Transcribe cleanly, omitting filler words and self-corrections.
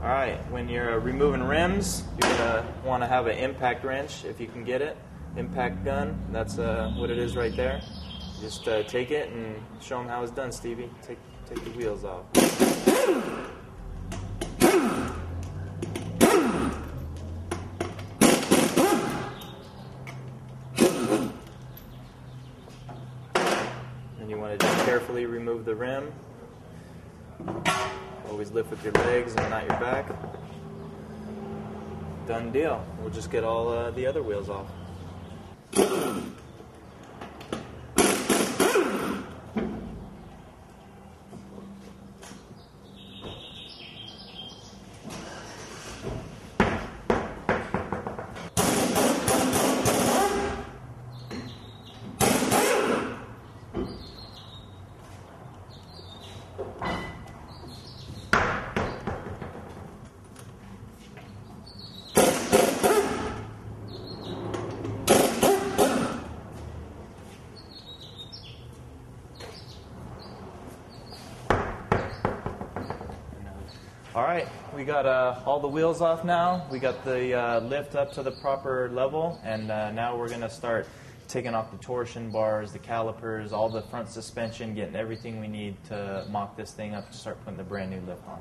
Alright, when you're removing rims, you're going to want to have an impact wrench if you can get it. Impact gun, that's what it is right there. Just take it and show them how it's done, Stevie. Take the wheels off. And you want to just carefully remove the rim. Always lift with your legs and not your back. Done deal. We'll just get all the other wheels off. All right, we got all the wheels off now. We got the lift up to the proper level, and now we're going to start taking off the torsion bars, the calipers, all the front suspension, getting everything we need to mock this thing up to start putting the brand new lift on.